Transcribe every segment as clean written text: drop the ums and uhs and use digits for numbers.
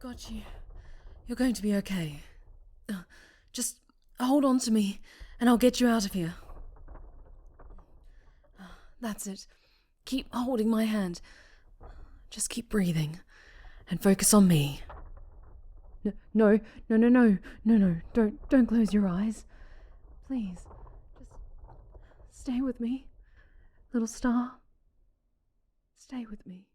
got you. You're going to be okay. Just hold on to me, and I'll get you out of here. That's it. Keep holding my hand. Just keep breathing, and focus on me. No. Don't close your eyes. Please, just stay with me, little star. Stay with me.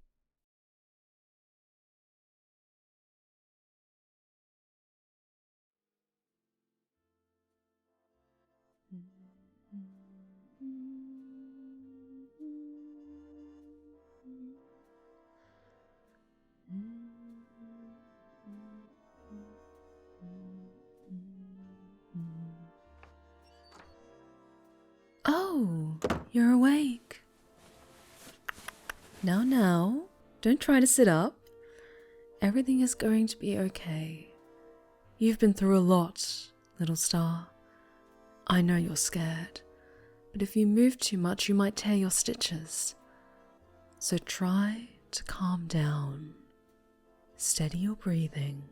Oh, you're awake. Now, don't try to sit up. Everything is going to be okay. You've been through a lot, little star. I know you're scared, but if you move too much, you might tear your stitches. So try to calm down. Steady your breathing.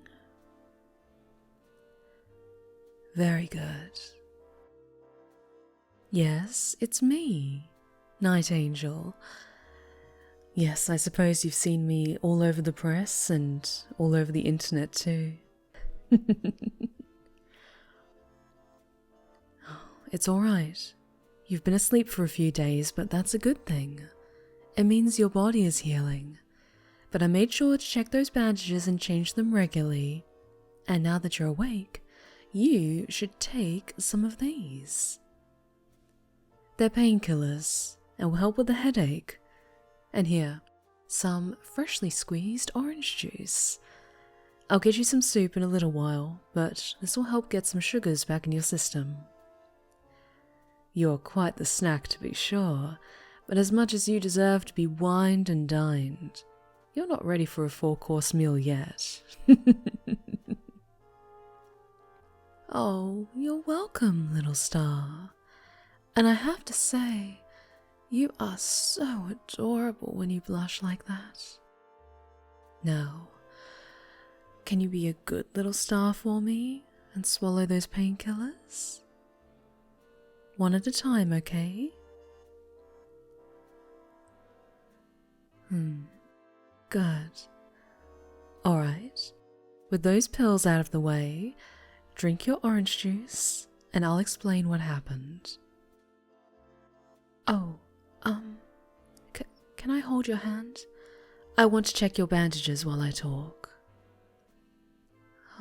Very good. Yes, it's me, Night Angel. Yes, I suppose you've seen me all over the press and all over the internet too. It's alright. You've been asleep for a few days, but that's a good thing. It means your body is healing. But I made sure to check those bandages and change them regularly. And now that you're awake, you should take some of these. They're painkillers and will help with the headache. And here, some freshly squeezed orange juice. I'll get you some soup in a little while, but this will help get some sugars back in your system. You're quite the snack to be sure, but as much as you deserve to be wined and dined, you're not ready for a 4-course meal yet. Oh, you're welcome, little star. And I have to say, you are so adorable when you blush like that. Now, can you be a good little star for me and swallow those painkillers? One at a time, okay? Good. Alright, with those pills out of the way, drink your orange juice and I'll explain what happened. Oh, can I hold your hand? I want to check your bandages while I talk.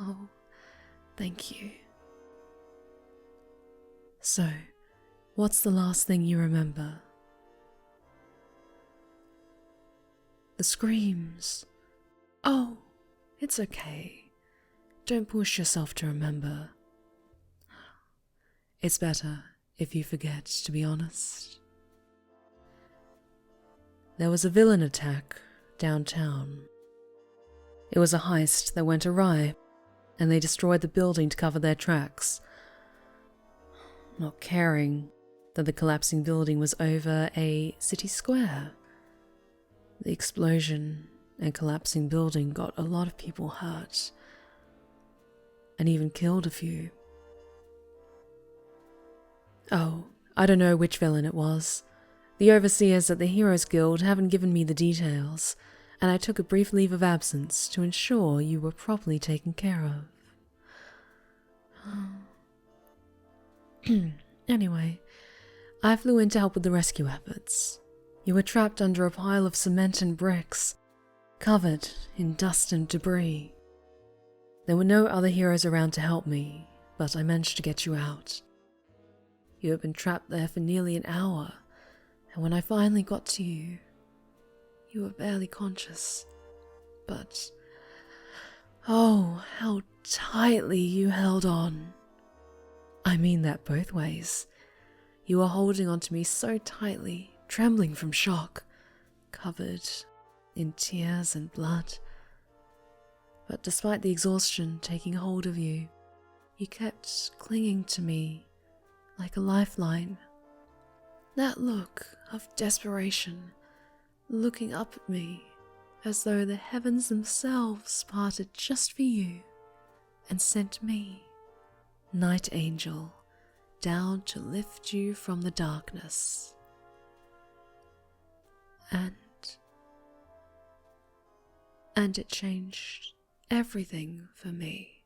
Oh, thank you. So, what's the last thing you remember? The screams. Oh, it's okay. Don't push yourself to remember. It's better if you forget, to be honest. There was a villain attack downtown. It was a heist that went awry, and they destroyed the building to cover their tracks, not caring that the collapsing building was over a city square. The explosion and collapsing building got a lot of people hurt, and even killed a few. Oh, I don't know which villain it was. The overseers at the Heroes Guild haven't given me the details, and I took a brief leave of absence to ensure you were properly taken care of. Anyway, I flew in to help with the rescue efforts. You were trapped under a pile of cement and bricks, covered in dust and debris. There were no other heroes around to help me, but I managed to get you out. You had been trapped there for nearly an hour, and when I finally got to you, you were barely conscious. But, oh, how tightly you held on. I mean that both ways. You were holding onto me so tightly, trembling from shock, covered in tears and blood. But despite the exhaustion taking hold of you, you kept clinging to me like a lifeline. That look of desperation, looking up at me as though the heavens themselves parted just for you and sent me, Night Angel, down to lift you from the darkness. And it changed everything for me.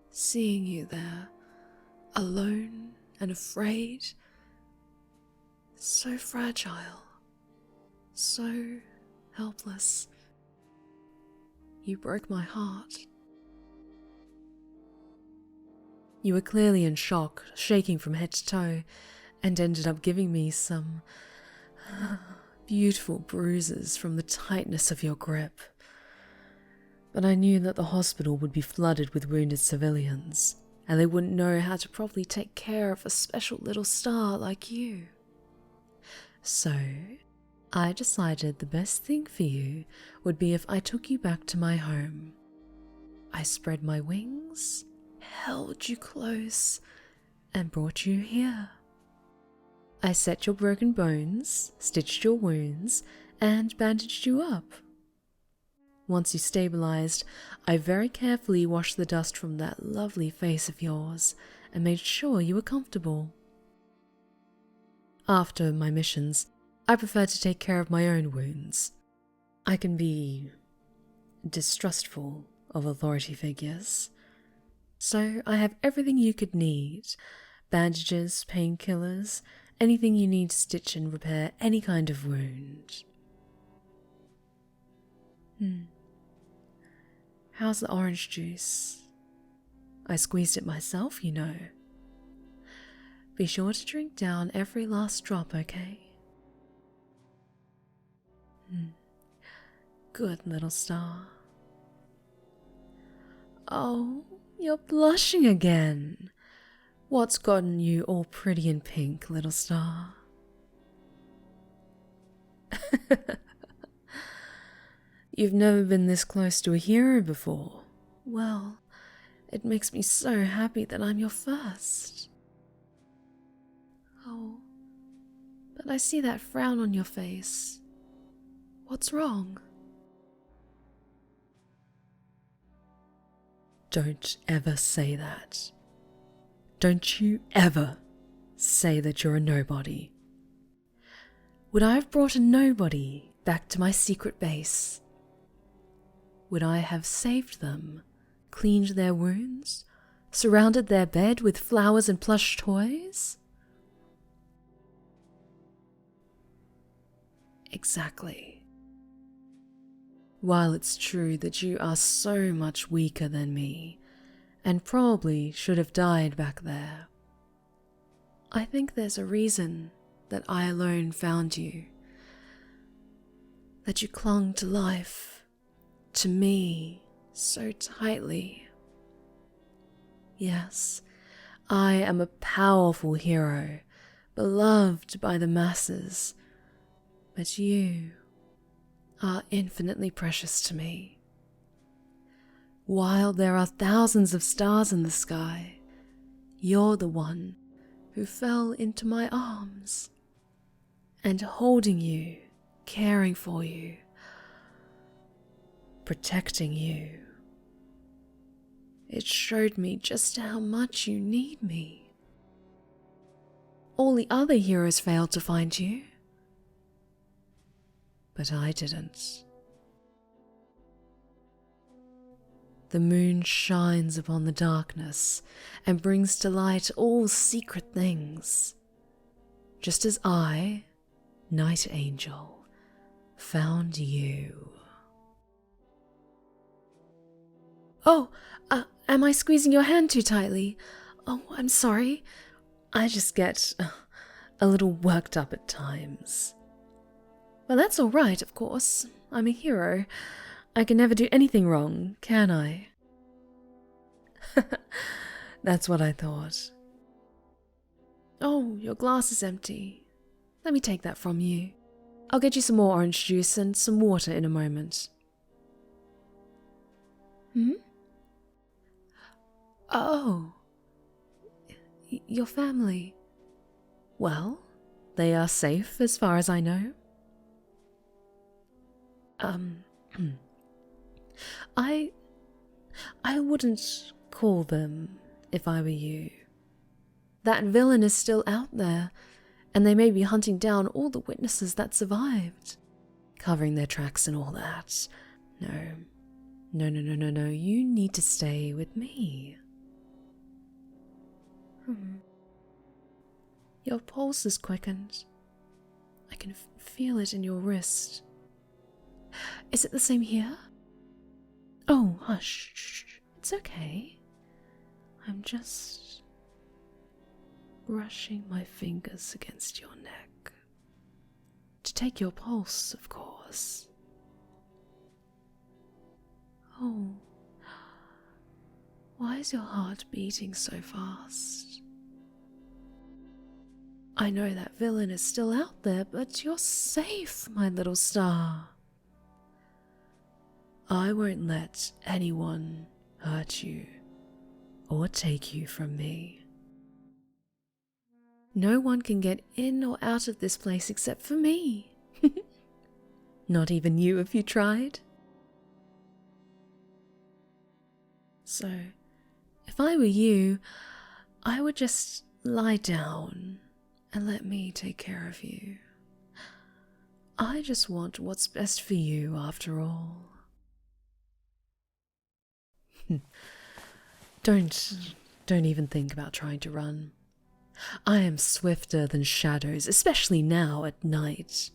Seeing you there, alone and afraid, so fragile, so helpless. You broke my heart. You were clearly in shock, shaking from head to toe, and ended up giving me some beautiful bruises from the tightness of your grip. But I knew that the hospital would be flooded with wounded civilians, and they wouldn't know how to properly take care of a special little star like you. So, I decided the best thing for you would be if I took you back to my home. I spread my wings, held you close, and brought you here. I set your broken bones, stitched your wounds, and bandaged you up. Once you stabilized, I very carefully washed the dust from that lovely face of yours and made sure you were comfortable. After my missions, I prefer to take care of my own wounds. I can be distrustful of authority figures. So I have everything you could need: bandages, painkillers, anything you need to stitch and repair any kind of wound. How's the orange juice? I squeezed it myself, you know. Be sure to drink down every last drop, okay? Good little star. Oh, you're blushing again. What's gotten you all pretty and pink, little star? You've never been this close to a hero before. Well, it makes me so happy that I'm your first. Oh, but I see that frown on your face. What's wrong? Don't ever say that. Don't you ever say that you're a nobody. Would I have brought a nobody back to my secret base? Would I have saved them, cleaned their wounds, surrounded their bed with flowers and plush toys? Exactly. While it's true that you are so much weaker than me, and probably should have died back there, I think there's a reason that I alone found you. That you clung to life, to me, so tightly. Yes, I am a powerful hero, beloved by the masses, but you are infinitely precious to me. While there are thousands of stars in the sky, you're the one who fell into my arms, and holding you, caring for you, protecting you. It showed me just how much you need me. All the other heroes failed to find you, but I didn't. The moon shines upon the darkness and brings to light all secret things, just as I, Night Angel, found you. Oh, am I squeezing your hand too tightly? Oh, I'm sorry. I just get a little worked up at times. Well, that's all right, of course. I'm a hero. I can never do anything wrong, can I? That's what I thought. Oh, your glass is empty. Let me take that from you. I'll get you some more orange juice and some water in a moment. Oh, your family. Well, they are safe as far as I know. Um, I wouldn't call them if I were you. That villain is still out there, and they may be hunting down all the witnesses that survived, covering their tracks and all that. No, you need to stay with me. Your pulse is quickened. I can feel it in your wrist. Is it the same here? Oh, hush. Shh. It's okay. I'm just brushing my fingers against your neck. To take your pulse, of course. Oh, why is your heart beating so fast? I know that villain is still out there, but you're safe, my little star. I won't let anyone hurt you or take you from me. No one can get in or out of this place except for me. Not even you if you tried. So, if I were you, I would just lie down and let me take care of you. I just want what's best for you after all. Don't even think about trying to run. I am swifter than shadows, especially now at night.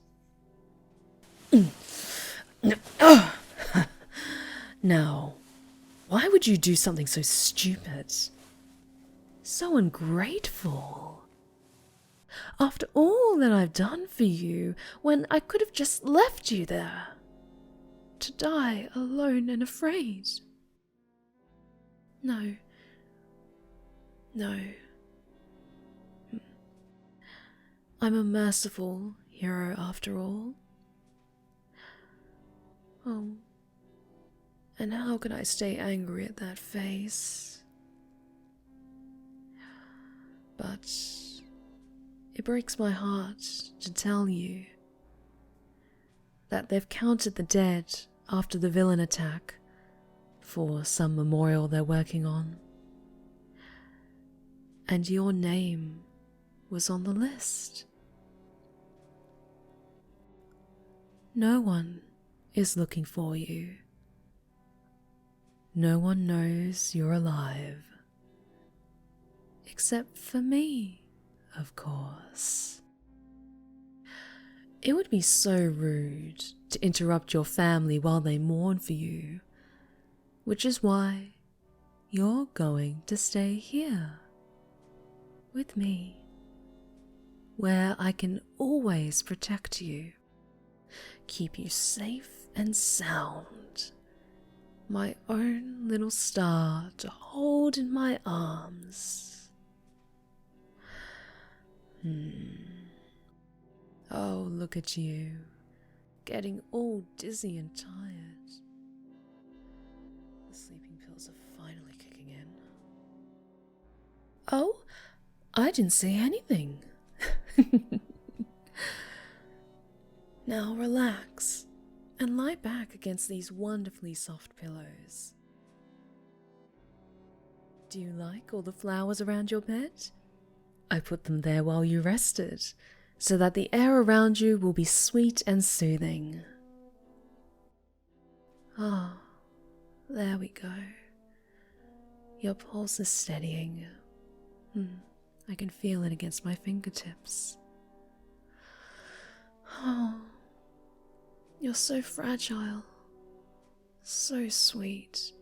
Now, why would you do something so stupid? So ungrateful. After all that I've done for you, when I could have just left you there, to die alone and afraid. No. I'm a merciful hero after all. Oh, and how can I stay angry at that face? But it breaks my heart to tell you that they've counted the dead after the villain attack for some memorial they're working on. And your name was on the list. No one is looking for you. No one knows you're alive. Except for me, of course. It would be so rude to interrupt your family while they mourn for you, which is why you're going to stay here with me, where I can always protect you, keep you safe and sound, my own little star to hold in my arms. Oh, look at you, getting all dizzy and tired. The sleeping pills are finally kicking in. Oh, I didn't say anything. Now relax and lie back against these wonderfully soft pillows. Do you like all the flowers around your bed? I put them there while you rested, so that the air around you will be sweet and soothing. Ah, there we go. Your pulse is steadying. I can feel it against my fingertips. Oh, you're so fragile, so sweet.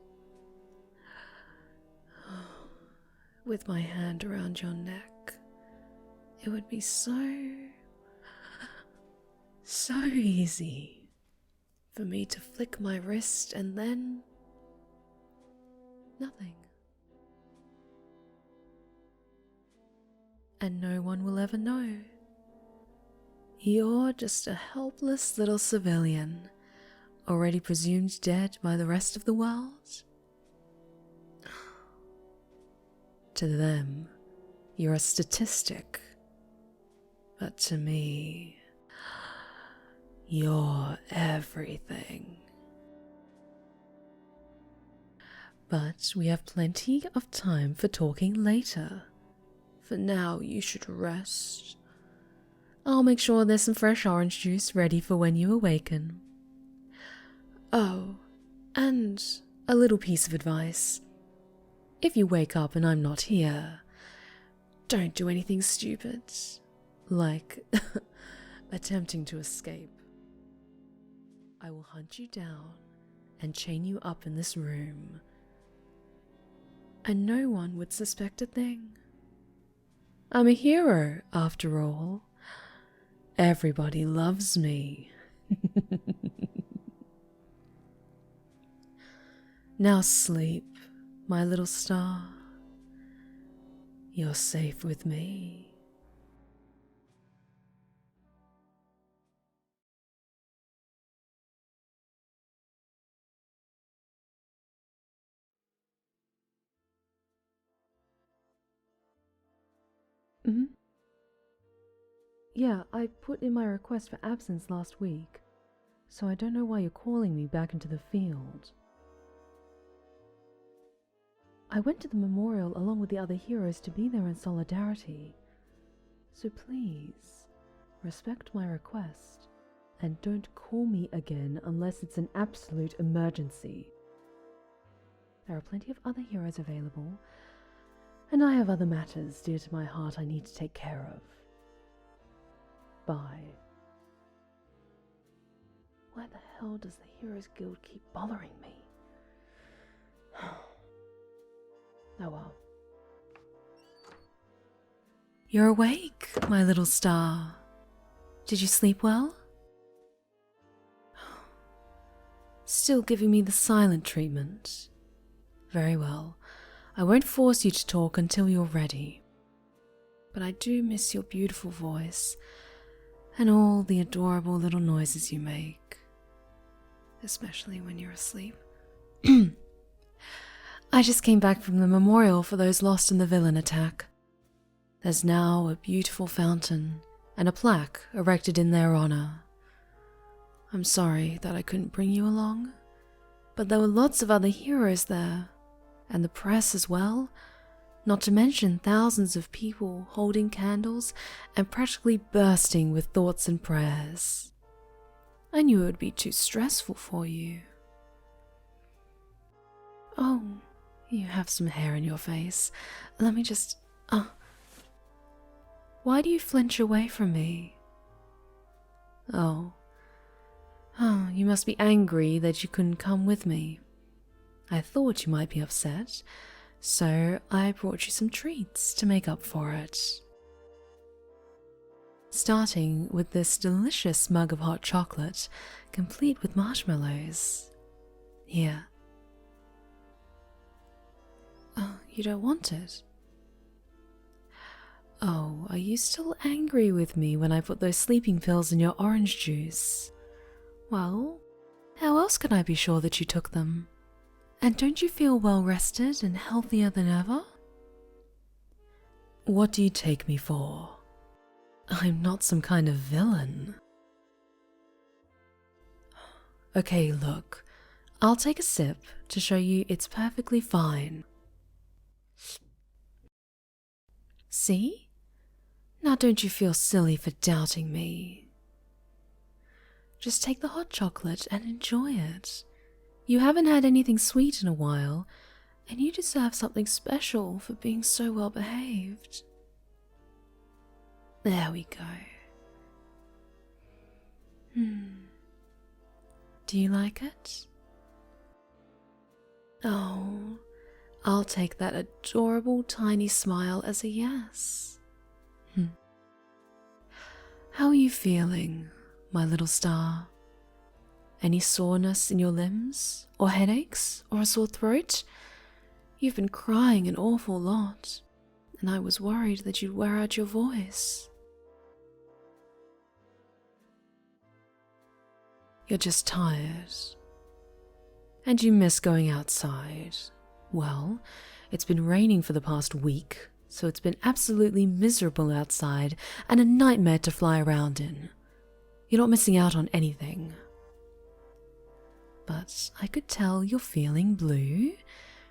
With my hand around your neck, it would be so easy for me to flick my wrist and then nothing. And no one will ever know. You're just a helpless little civilian, already presumed dead by the rest of the world. To them, you're a statistic. But to me, You're everything. But we have plenty of time for talking later. For now, you should rest. I'll make sure there's some fresh orange juice ready for when you awaken. Oh, and a little piece of advice. If you wake up and I'm not here, don't do anything stupid, like attempting to escape. I will hunt you down and chain you up in this room, and no one would suspect a thing. I'm a hero, after all. Everybody loves me. Now sleep, my little star. You're safe with me. Mm-hmm. Yeah, I put in my request for absence last week, so I don't know why you're calling me back into the field. I went to the memorial along with the other heroes to be there in solidarity, so please, respect my request, and don't call me again unless it's an absolute emergency. There are plenty of other heroes available, and I have other matters dear to my heart I need to take care of. Bye. Why the hell does the Heroes Guild keep bothering me? Oh well. You're awake, my little star. Did you sleep well? Still giving me the silent treatment. Very well. I won't force you to talk until you're ready. But I do miss your beautiful voice and all the adorable little noises you make, especially when you're asleep. I just came back from the memorial for those lost in the villain attack. There's now a beautiful fountain and a plaque erected in their honor. I'm sorry that I couldn't bring you along, but there were lots of other heroes there, and the press as well, not to mention thousands of people holding candles and practically bursting with thoughts and prayers. I knew it would be too stressful for you. Oh, you have some hair in your face. Let me just... Why do you flinch away from me? Oh, you must be angry that you couldn't come with me. I thought you might be upset, so I brought you some treats to make up for it. Starting with this delicious mug of hot chocolate, complete with marshmallows. Here. Oh, you don't want it? Oh, are you still angry with me when I put those sleeping pills in your orange juice? Well, how else can I be sure that you took them? And don't you feel well rested and healthier than ever? What do you take me for? I'm not some kind of villain. Okay, look, I'll take a sip to show you it's perfectly fine. See? Now don't you feel silly for doubting me? Just take the hot chocolate and enjoy it. You haven't had anything sweet in a while, and you deserve something special for being so well behaved. There we go. Do you like it? Oh, I'll take that adorable tiny smile as a yes. How are you feeling, my little star? Any soreness in your limbs, or headaches, or a sore throat? You've been crying an awful lot, and I was worried that you'd wear out your voice. You're just tired. And you miss going outside. Well, it's been raining for the past week, so it's been absolutely miserable outside and a nightmare to fly around in. You're not missing out on anything. But I could tell you're feeling blue,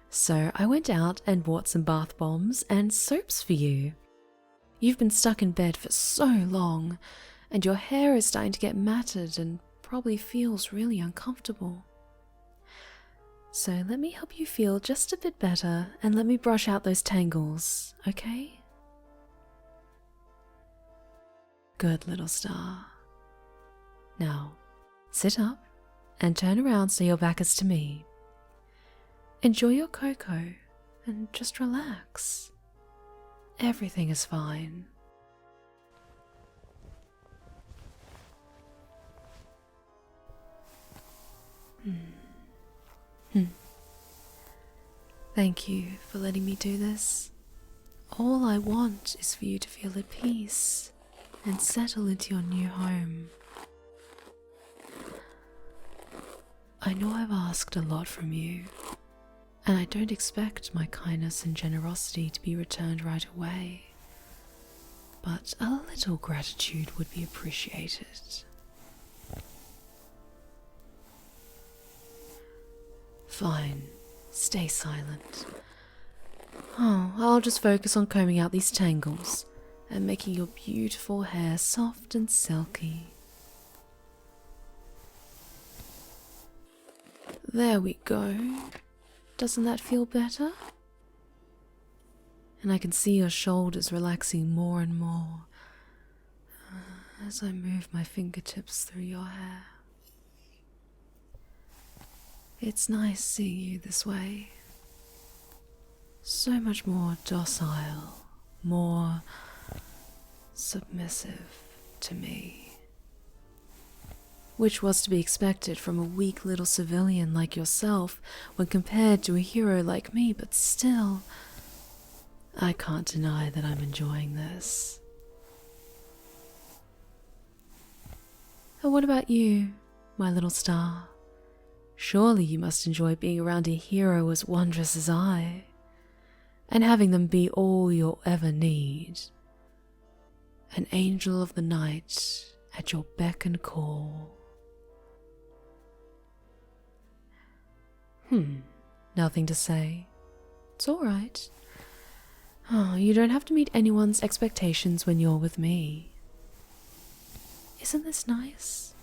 so I went out and bought some bath bombs and soaps for you. You've been stuck in bed for so long, and your hair is starting to get matted and probably feels really uncomfortable. So let me help you feel just a bit better and let me brush out those tangles, okay? Good little star. Now, sit up and turn around so your back is to me. Enjoy your cocoa and just relax. Everything is fine. Thank you for letting me do this. All I want is for you to feel at peace and settle into your new home. I know I've asked a lot from you, and I don't expect my kindness and generosity to be returned right away, but a little gratitude would be appreciated. Fine, stay silent. Oh, I'll just focus on combing out these tangles and making your beautiful hair soft and silky. There we go. Doesn't that feel better? And I can see your shoulders relaxing more and more as I move my fingertips through your hair. It's nice seeing you this way. So much more docile, more submissive to me. Which was to be expected from a weak little civilian like yourself when compared to a hero like me, but still, I can't deny that I'm enjoying this. And what about you, my little star? Surely you must enjoy being around a hero as wondrous as I, and having them be all you'll ever need. An angel of the night at your beck and call. Nothing to say. It's all right. Oh, you don't have to meet anyone's expectations when you're with me. Isn't this nice?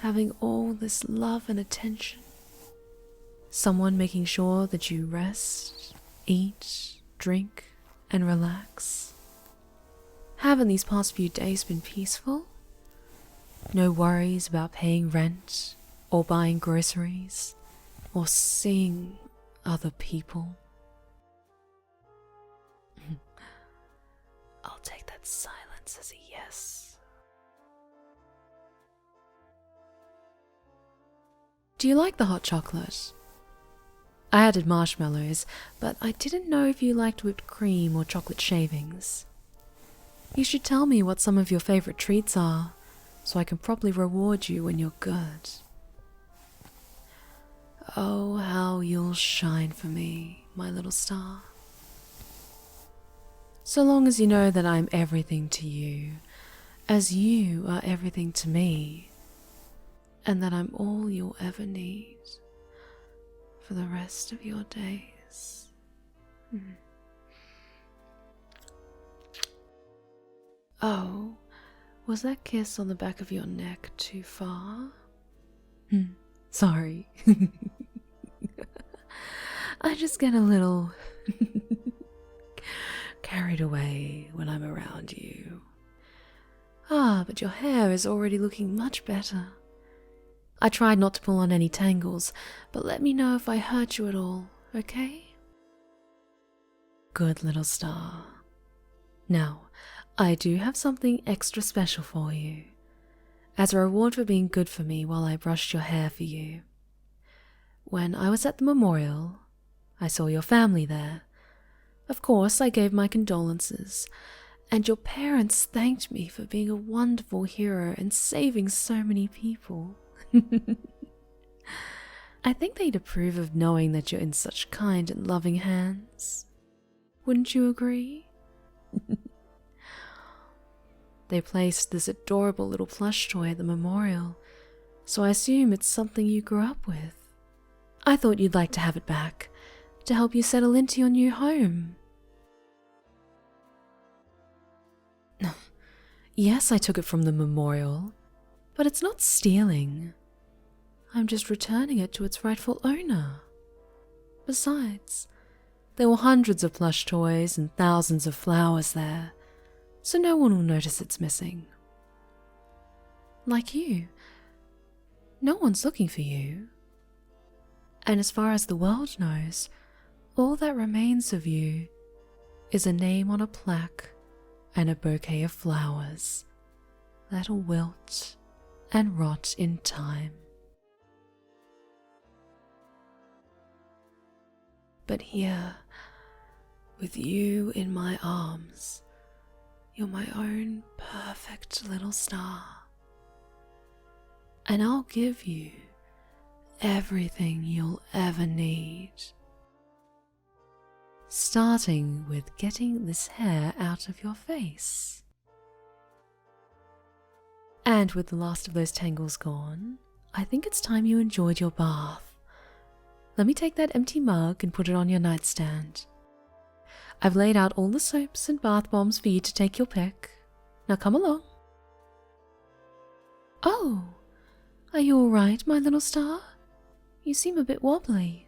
Having all this love and attention. Someone making sure that you rest, eat, drink, and relax. Haven't these past few days been peaceful? No worries about paying rent, or buying groceries, or seeing other people. I'll take that silence as a yes. Do you like the hot chocolate? I added marshmallows, but I didn't know if you liked whipped cream or chocolate shavings. You should tell me what some of your favorite treats are, so I can properly reward you when you're good. Oh, how you'll shine for me, my little star. So long as you know that I'm everything to you, as you are everything to me, and that I'm all you'll ever need for the rest of your days. Oh, was that kiss on the back of your neck too far? Sorry. I just get a little carried away when I'm around you. But your hair is already looking much better. I tried not to pull on any tangles, but let me know if I hurt you at all, okay? Good little star. Now, I do have something extra special for you, as a reward for being good for me while I brushed your hair for you. When I was at the memorial, I saw your family there. Of course, I gave my condolences, and your parents thanked me for being a wonderful hero and saving so many people. I think they'd approve of knowing that you're in such kind and loving hands. Wouldn't you agree? They placed this adorable little plush toy at the memorial, so I assume it's something you grew up with. I thought you'd like to have it back, to help you settle into your new home. Yes, I took it from the memorial, but it's not stealing. I'm just returning it to its rightful owner. Besides, there were hundreds of plush toys and thousands of flowers there, so no one will notice it's missing. Like you, no one's looking for you. And as far as the world knows, all that remains of you is a name on a plaque and a bouquet of flowers that'll wilt and rot in time. But here, with you in my arms, you're my own perfect little star. And I'll give you everything you'll ever need. Starting with getting this hair out of your face. And with the last of those tangles gone, I think it's time you enjoyed your bath. Let me take that empty mug and put it on your nightstand. I've laid out all the soaps and bath bombs for you to take your pick. Now come along. Oh, are you all right, my little star? You seem a bit wobbly.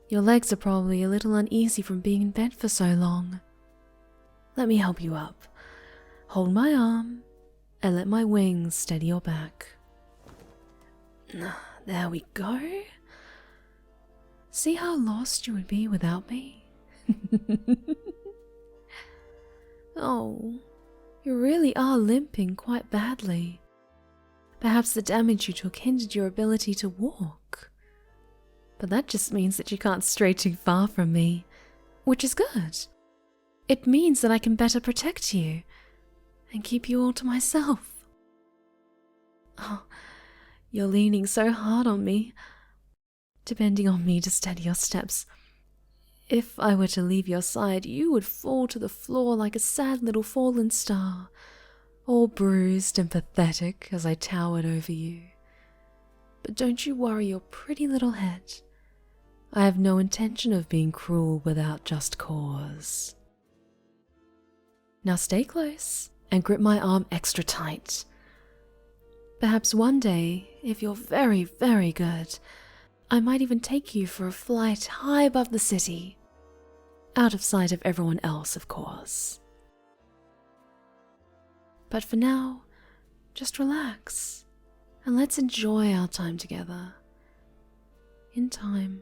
Your legs are probably a little uneasy from being in bed for so long. Let me help you up. Hold my arm and let my wings steady your back. There we go. See how lost you would be without me? Oh, you really are limping quite badly. Perhaps the damage you took hindered your ability to walk. But that just means that you can't stray too far from me, which is good. It means that I can better protect you and keep you all to myself. Oh, you're leaning so hard on me, depending on me to steady your steps. If I were to leave your side, you would fall to the floor like a sad little fallen star, all bruised and pathetic as I towered over you. But don't you worry your pretty little head. I have no intention of being cruel without just cause. Now stay close and grip my arm extra tight. Perhaps one day, if you're very, very good, I might even take you for a flight high above the city. Out of sight of everyone else, of course. But for now, just relax and let's enjoy our time together. In time,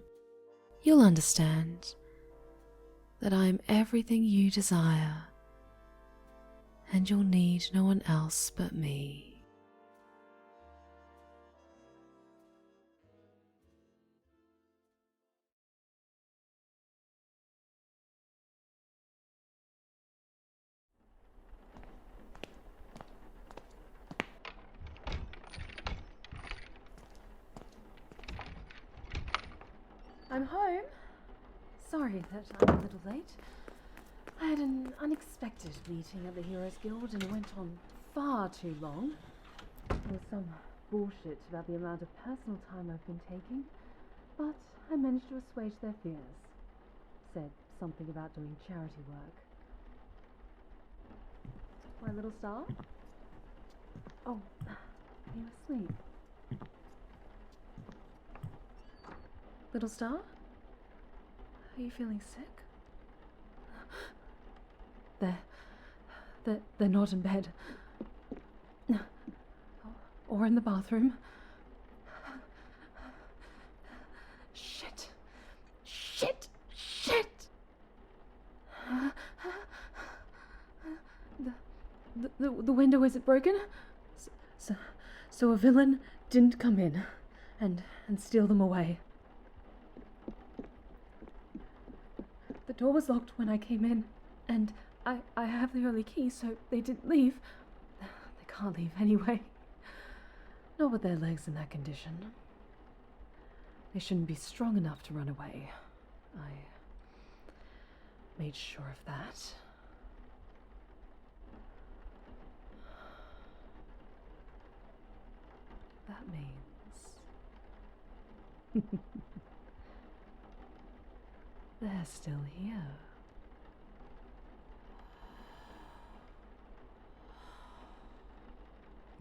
you'll understand that I am everything you desire, and you'll need no one else but me. I'm home. Sorry that I'm a little late. I had an unexpected meeting at the Heroes Guild and it went on far too long. There was some bullshit about the amount of personal time I've been taking, but I managed to assuage their fears. Said something about doing charity work. My little star? Oh, are you asleep? Little star? Are you feeling sick? They're not in bed. Or in the bathroom. Shit. Shit. Shit. The window isn't broken? So a villain didn't come in and steal them away. The door was locked when I came in, and I have the early key, so they didn't leave. They can't leave anyway. Not with their legs in that condition. They shouldn't be strong enough to run away. I made sure of that. that means. They're still here.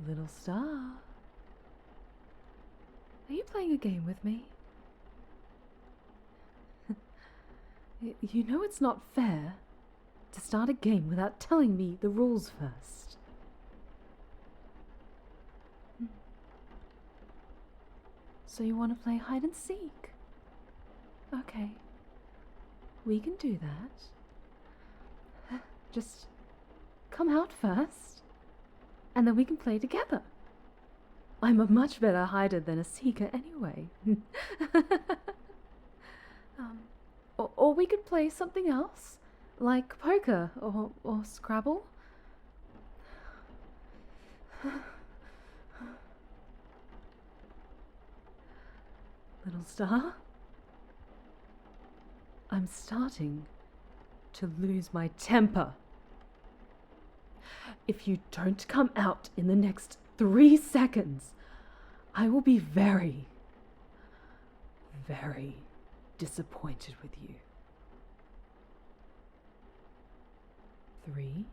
Little star. Are you playing a game with me? You know it's not fair to start a game without telling me the rules first. So you want to play hide and seek? Okay. We can do that. Just come out first, and then we can play together. I'm a much better hider than a seeker anyway. Or we could play something else, like poker or Scrabble. Little star, I'm starting to lose my temper. If you don't come out in the next 3 seconds, I will be very, very disappointed with you. 3,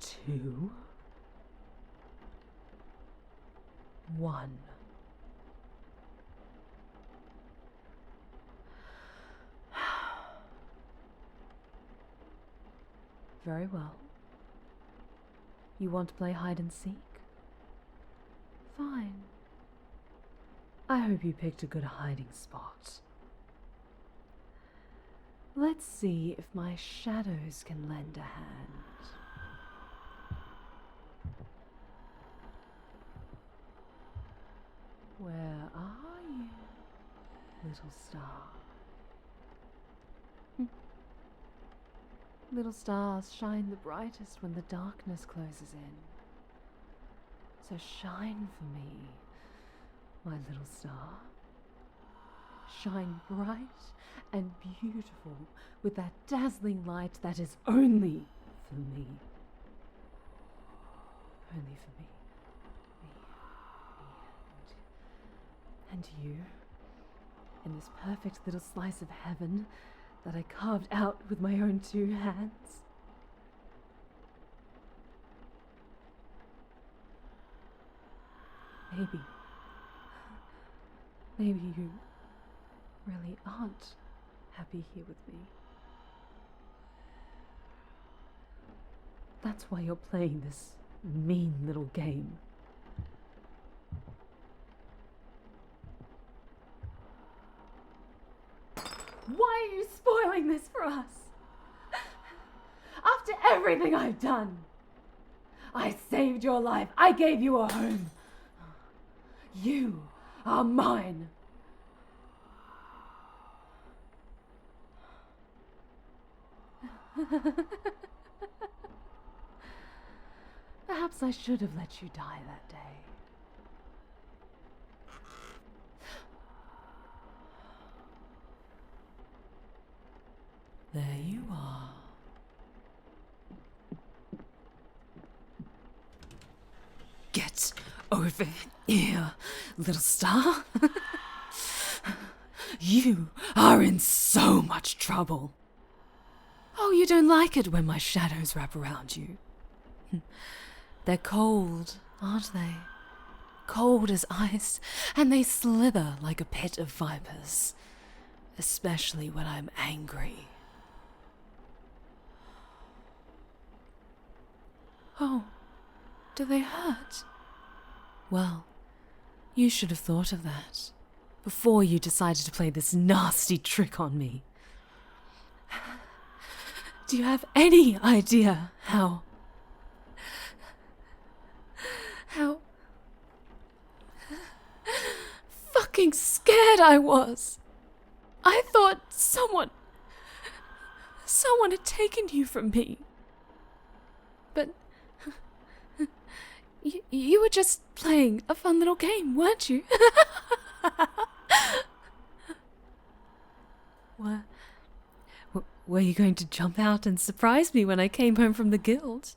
2, 1. Very well. You want to play hide and seek? Fine. I hope you picked a good hiding spot. Let's see if my shadows can lend a hand. Where are you, little star? Little stars shine the brightest when the darkness closes in. So shine for me, my little star. Shine bright and beautiful with that dazzling light that is only for me. Only for me. And you, in this perfect little slice of heaven that I carved out with my own 2 hands. Maybe you really aren't happy here with me. That's why you're playing this mean little game. Why are you spoiling this for us? After everything I've done, I saved your life. I gave you a home. You are mine. Perhaps I should have let you die that day. There you are. Get over here, little star. You are in so much trouble. Oh, you don't like it when my shadows wrap around you. They're cold, aren't they? Cold as ice, and they slither like a pit of vipers, especially when I'm angry. Oh, do they hurt? Well, you should have thought of that before you decided to play this nasty trick on me. Do you have any idea how fucking scared I was? I thought someone had taken you from me. But you were just playing a fun little game, weren't you? Were you going to jump out and surprise me when I came home from the guild?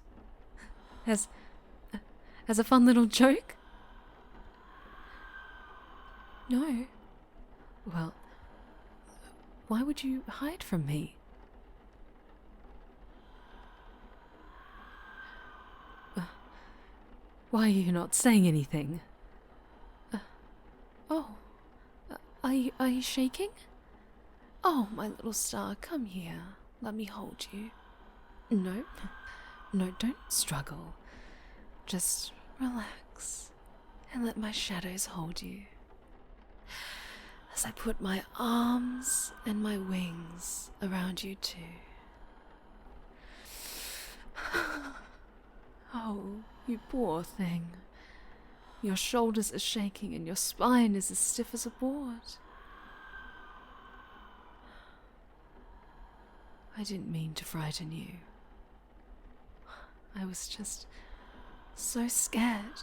As As a fun little joke? No. Well, why would you hide from me? Why are you not saying anything? Are you shaking? Oh, my little star, come here. Let me hold you. No, don't struggle. Just relax and let my shadows hold you. As I put my arms and my wings around you too. Oh, you poor thing. Your shoulders are shaking and your spine is as stiff as a board. I didn't mean to frighten you. I was just so scared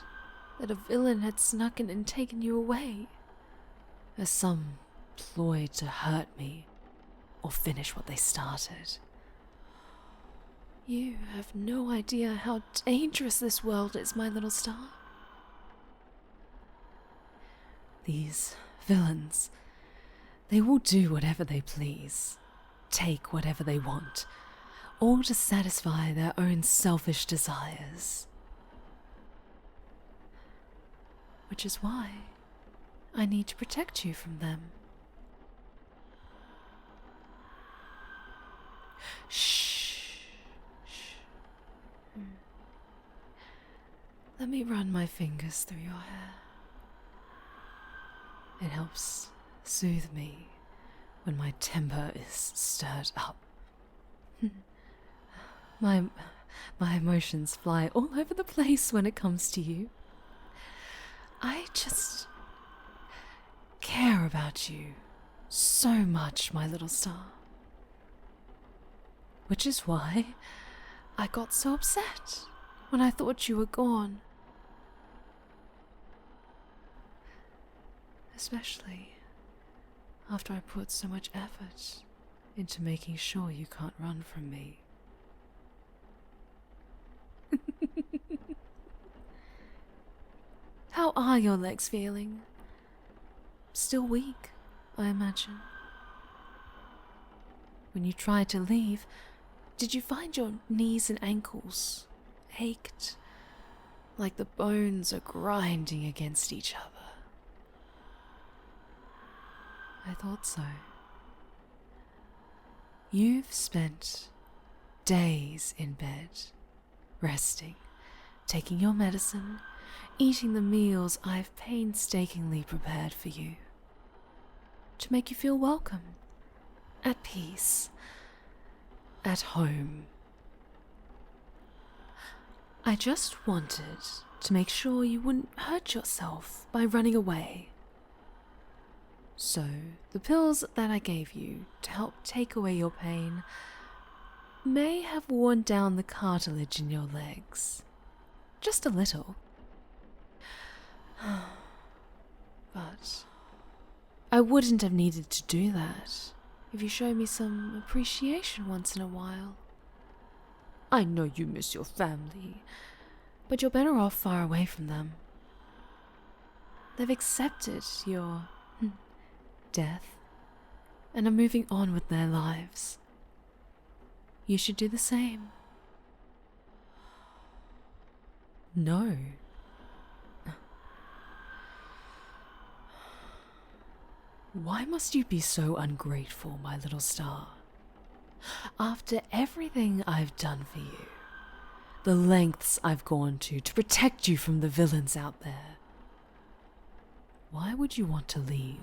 that a villain had snuck in and taken you away, as some ployed to hurt me or finish what they started. You have no idea how dangerous this world is, my little star. These villains, they will do whatever they please, take whatever they want, all to satisfy their own selfish desires. Which is why I need to protect you from them. Shh. Let me run my fingers through your hair. It helps soothe me when my temper is stirred up. My emotions fly all over the place when it comes to you. I just care about you so much, my little star. Which is why I got so upset when I thought you were gone. Especially after I put so much effort into making sure you can't run from me. How are your legs feeling? Still weak, I imagine. When you tried to leave, did you find your knees and ankles ached, like the bones are grinding against each other? I thought so. You've spent days in bed, resting, taking your medicine, eating the meals I've painstakingly prepared for you, to make you feel welcome, at peace, at home. I just wanted to make sure you wouldn't hurt yourself by running away. So, the pills that I gave you to help take away your pain may have worn down the cartilage in your legs. Just a little. But I wouldn't have needed to do that if you showed me some appreciation once in a while. I know you miss your family, but you're better off far away from them. They've accepted your death and are moving on with their lives. You should do the same. No. Why must you be so ungrateful, my little star? After everything I've done for you, the lengths I've gone to protect you from the villains out there, why would you want to leave?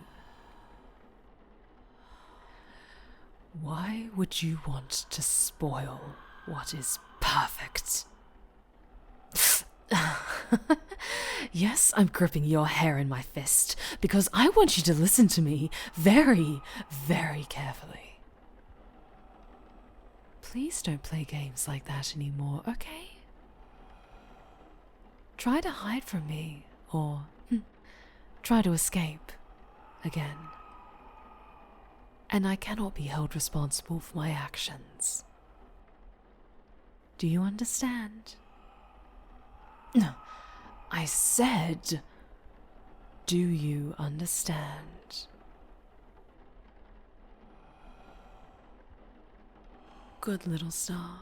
Why would you want to spoil what is perfect? Yes, I'm gripping your hair in my fist because I want you to listen to me very, very carefully. Please don't play games like that anymore, okay? Try to hide from me, or try to escape again. And I cannot be held responsible for my actions. Do you understand? No, I said, do you understand? Good little star.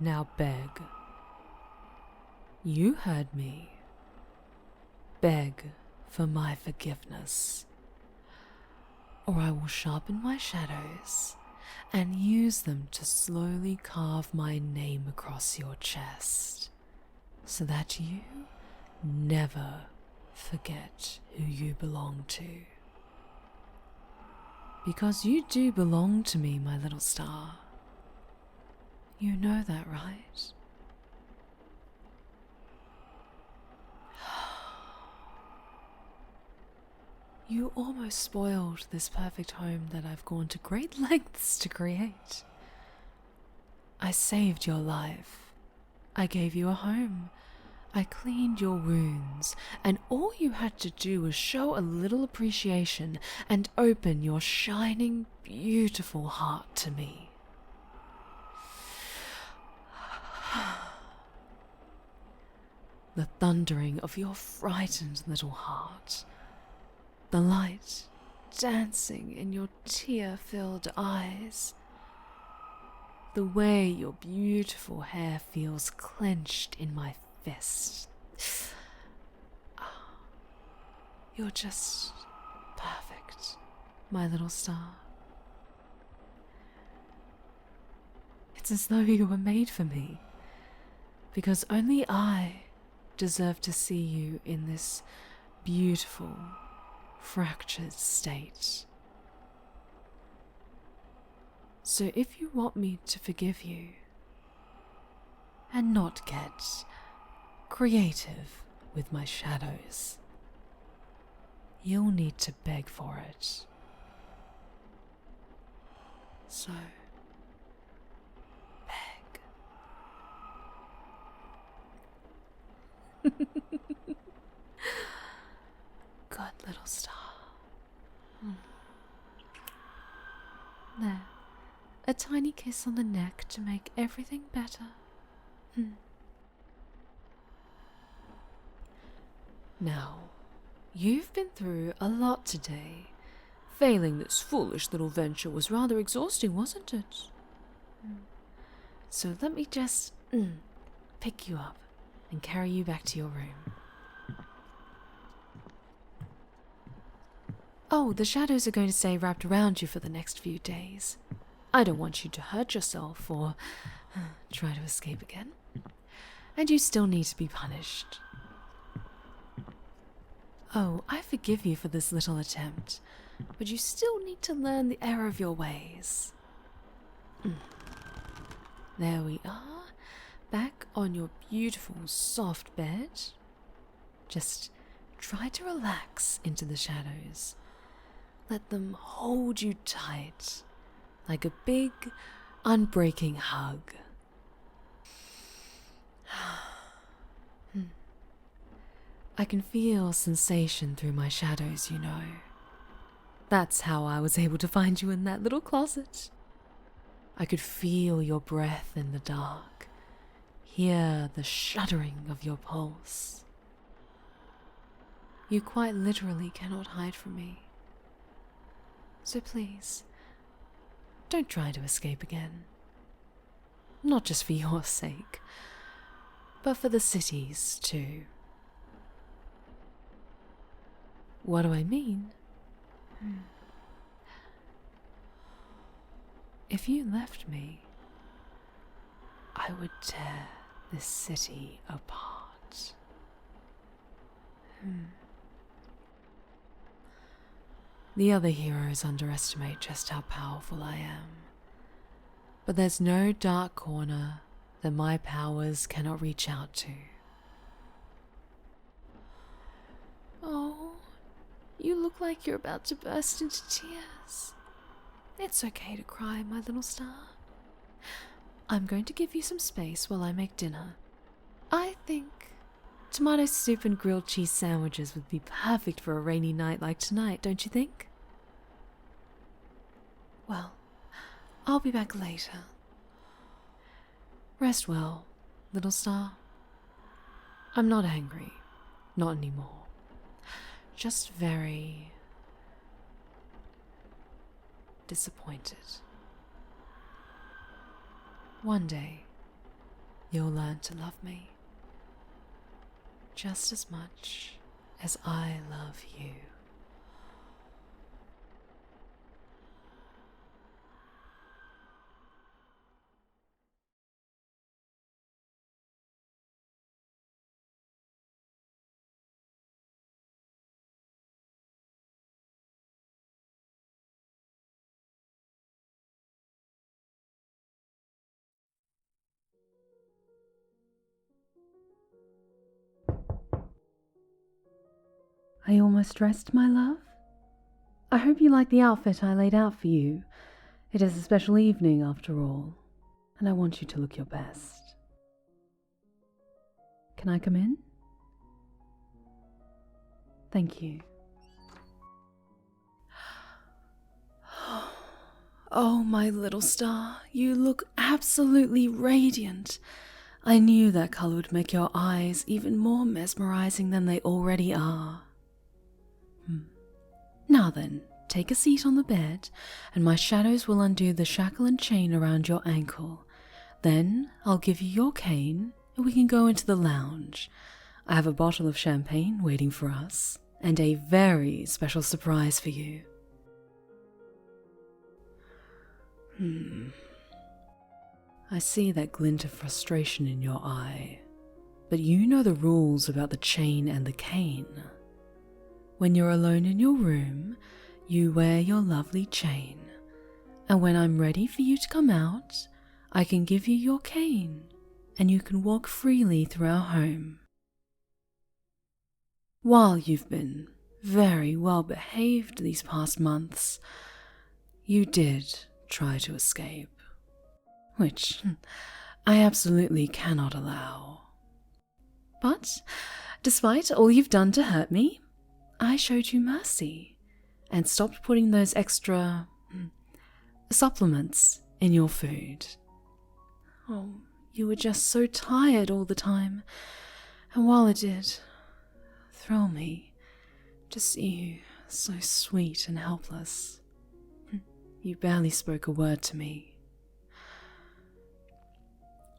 Now beg. You heard me. Beg for my forgiveness, or I will sharpen my shadows and use them to slowly carve my name across your chest, so that you never forget who you belong to. Because you do belong to me, my little star. You know that, right? You almost spoiled this perfect home that I've gone to great lengths to create. I saved your life. I gave you a home. I cleaned your wounds, and all you had to do was show a little appreciation and open your shining, beautiful heart to me. The thundering of your frightened little heart, the light dancing in your tear-filled eyes, the way your beautiful hair feels clenched in my fist. You're just perfect, my little star. It's as though you were made for me, because only I deserve to see you in this beautiful, fractured state. So if you want me to forgive you and not get creative with my shadows, you'll need to beg for it. So, beg. Good little star. There. A tiny kiss on the neck to make everything better. Now, you've been through a lot today. Failing this foolish little venture was rather exhausting, wasn't it? So let me just pick you up and carry you back to your room. Oh, the shadows are going to stay wrapped around you for the next few days. I don't want you to hurt yourself or try to escape again. And you still need to be punished. Oh, I forgive you for this little attempt, but you still need to learn the error of your ways. There we are, back on your beautiful soft bed. Just try to relax into the shadows. Let them hold you tight, like a big, unbreaking hug. I can feel sensation through my shadows, you know. That's how I was able to find you in that little closet. I could feel your breath in the dark, hear the shuddering of your pulse. You quite literally cannot hide from me. So please, don't try to escape again. Not just for your sake, but for the city's too. What do I mean? If you left me, I would tear this city apart. The other heroes underestimate just how powerful I am. But there's no dark corner that my powers cannot reach out to. Oh, you look like you're about to burst into tears. It's okay to cry, my little star. I'm going to give you some space while I make dinner. I think tomato soup and grilled cheese sandwiches would be perfect for a rainy night like tonight, don't you think? Well, I'll be back later. Rest well, little star. I'm not angry. Not anymore. Just very disappointed. One day, you'll learn to love me just as much as I love you. Are you almost dressed, my love? I hope you like the outfit I laid out for you. It is a special evening after all, and I want you to look your best. Can I come in? Thank you. Oh, my little star, you look absolutely radiant. I knew that color would make your eyes even more mesmerizing than they already are. Now then, take a seat on the bed, and my shadows will undo the shackle and chain around your ankle. Then I'll give you your cane, and we can go into the lounge. I have a bottle of champagne waiting for us, and a very special surprise for you. I see that glint of frustration in your eye, but you know the rules about the chain and the cane. When you're alone in your room, you wear your lovely chain, and when I'm ready for you to come out, I can give you your cane, and you can walk freely through our home. While you've been very well behaved these past months, you did try to escape, which I absolutely cannot allow. But despite all you've done to hurt me, I showed you mercy and stopped putting those extra supplements in your food. Oh, you were just so tired all the time, and while it did thrill me to see you so sweet and helpless, you barely spoke a word to me.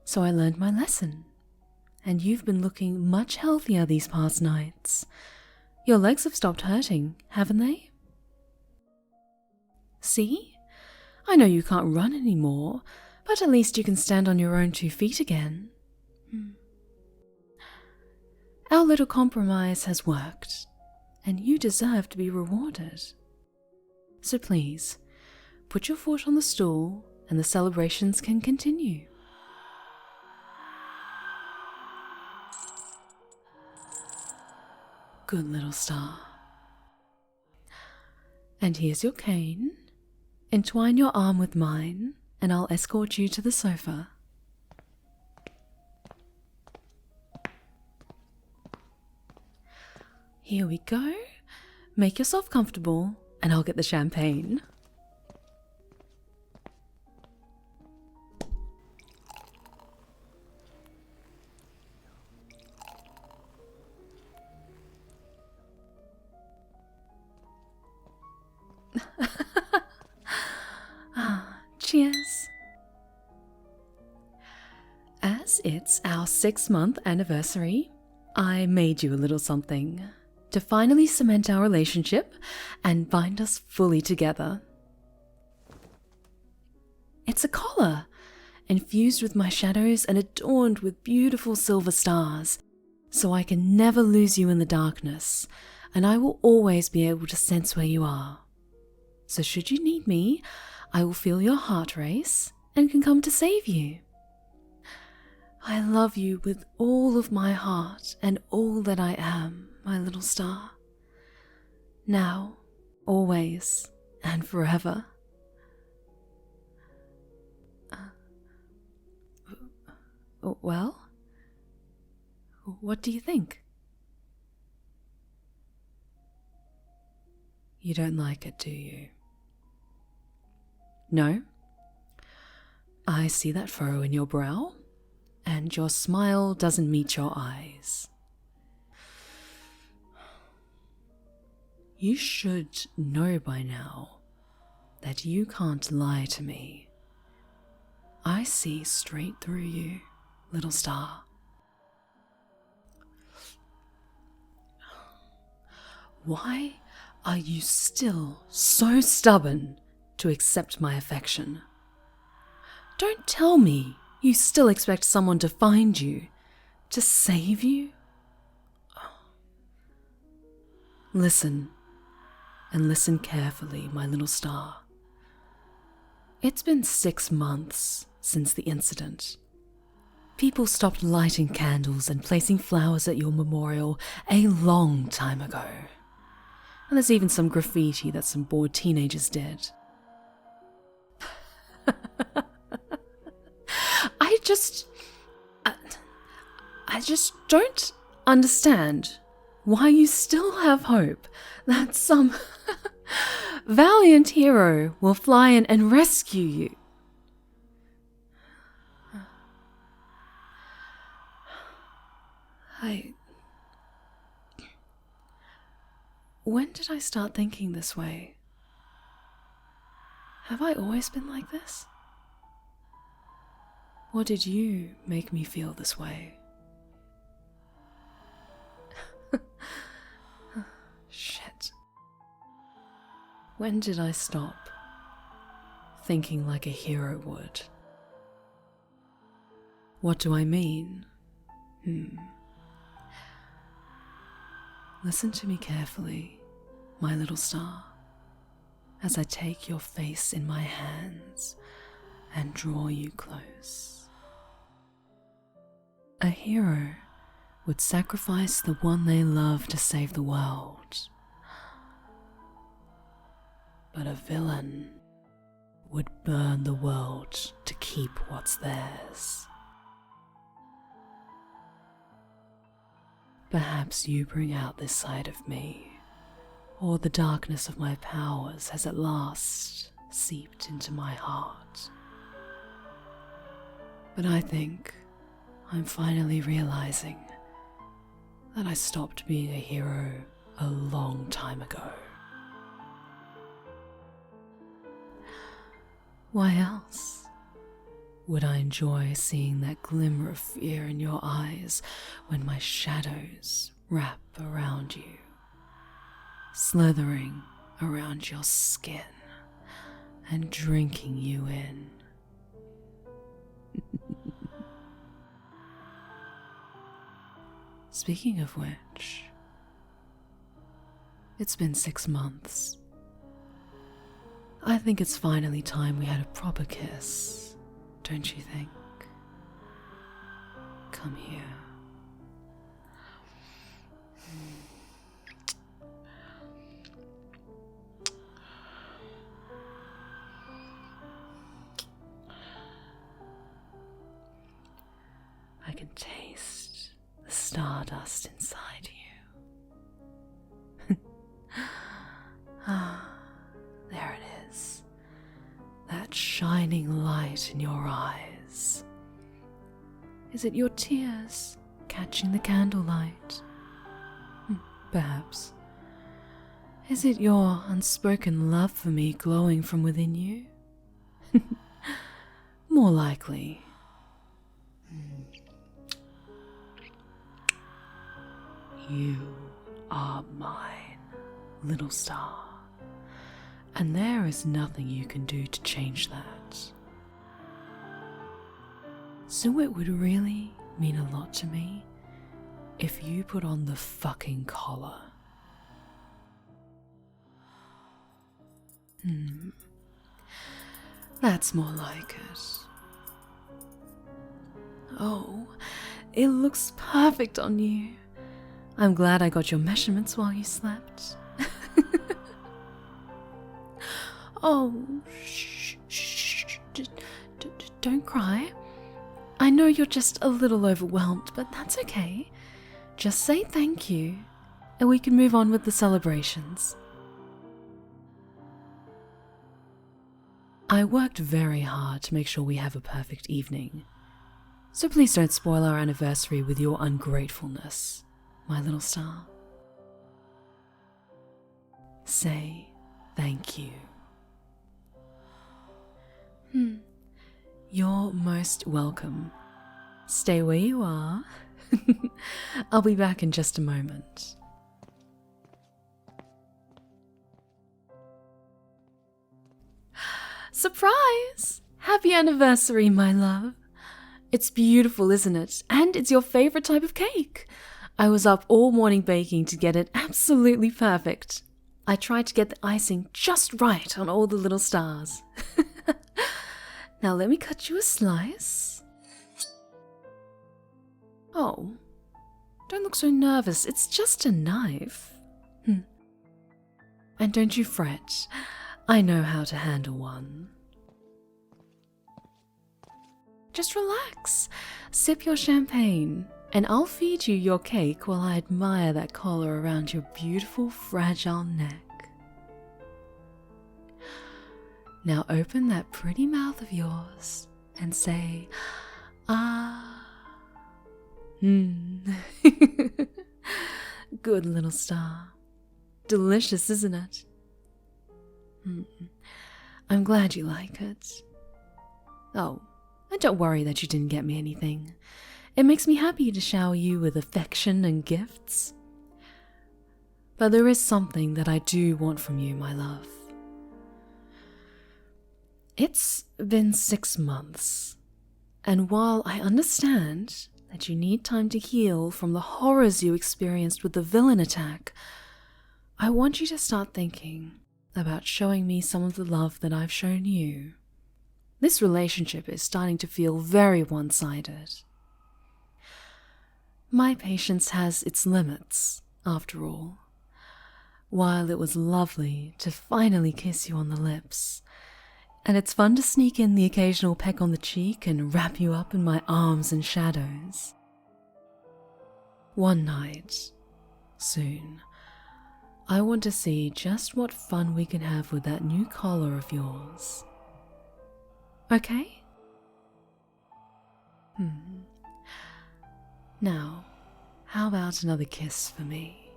So I learned my lesson, and you've been looking much healthier these past nights. Your legs have stopped hurting, haven't they? See? I know you can't run anymore, but at least you can stand on your own 2 feet again. Our little compromise has worked, and you deserve to be rewarded. So please, put your foot on the stool and the celebrations can continue. Good little star. And here's your cane. Entwine your arm with mine, and I'll escort you to the sofa. Here we go. Make yourself comfortable, and I'll get the champagne. Cheers. As it's our 6-month anniversary, I made you a little something to finally cement our relationship and bind us fully together. It's a collar, infused with my shadows and adorned with beautiful silver stars, so I can never lose you in the darkness, and I will always be able to sense where you are. So should you need me, I will feel your heart race and can come to save you. I love you with all of my heart and all that I am, my little star. Now, always, and forever. Well, what do you think? You don't like it, do you? No? I see that furrow in your brow, and your smile doesn't meet your eyes. You should know by now that you can't lie to me. I see straight through you, little star. Why are you still so stubborn to accept my affection? Don't tell me you still expect someone to find you, to save you? Listen, and listen carefully, my little star. It's been 6 months since the incident. People stopped lighting candles and placing flowers at your memorial a long time ago. And there's even some graffiti that some bored teenagers did. I just don't understand why you still have hope that some valiant hero will fly in and rescue you. When did I start thinking this way? Have I always been like this? Or did you make me feel this way? Shit. When did I stop thinking like a hero would? What do I mean? Listen to me carefully, my little star, as I take your face in my hands and draw you close. A hero would sacrifice the one they love to save the world. But a villain would burn the world to keep what's theirs. Perhaps you bring out this side of me, or the darkness of my powers has at last seeped into my heart. But I think I'm finally realizing that I stopped being a hero a long time ago. Why else would I enjoy seeing that glimmer of fear in your eyes when my shadows wrap around you, slithering around your skin and drinking you in? Speaking of which, it's been 6 months. I think it's finally time we had a proper kiss, don't you think? Come here. I can taste the stardust inside you. There it is. That shining light in your eyes. Is it your tears catching the candlelight? Perhaps. Is it your unspoken love for me glowing from within you? More likely. You are mine, little star, and there is nothing you can do to change that. So it would really mean a lot to me if you put on the fucking collar. That's more like it. Oh, it looks perfect on you. I'm glad I got your measurements while you slept. Oh, shh, don't cry. I know you're just a little overwhelmed, but that's okay. Just say thank you, and we can move on with the celebrations. I worked very hard to make sure we have a perfect evening, so please don't spoil our anniversary with your ungratefulness, my little star. say thank you. You're most welcome. Stay where you are. I'll be back in just a moment. Surprise! Happy anniversary, my love. It's beautiful, isn't it? And it's your favorite type of cake. I was up all morning baking to get it absolutely perfect. I tried to get the icing just right on all the little stars. Now let me cut you a slice. Oh, don't look so nervous. It's just a knife. And don't you fret. I know how to handle one. Just relax. Sip your champagne, and I'll feed you your cake while I admire that collar around your beautiful, fragile neck. Now open that pretty mouth of yours and say, ah. Good little star. Delicious, isn't it? I'm glad you like it. Oh, and don't worry that you didn't get me anything. It makes me happy to shower you with affection and gifts. But there is something that I do want from you, my love. It's been 6 months, and while I understand that you need time to heal from the horrors you experienced with the villain attack, I want you to start thinking about showing me some of the love that I've shown you. This relationship is starting to feel very one-sided. My patience has its limits, after all. While it was lovely to finally kiss you on the lips, and it's fun to sneak in the occasional peck on the cheek and wrap you up in my arms and shadows. One night, soon, I want to see just what fun we can have with that new collar of yours. Okay? Now, how about another kiss for me?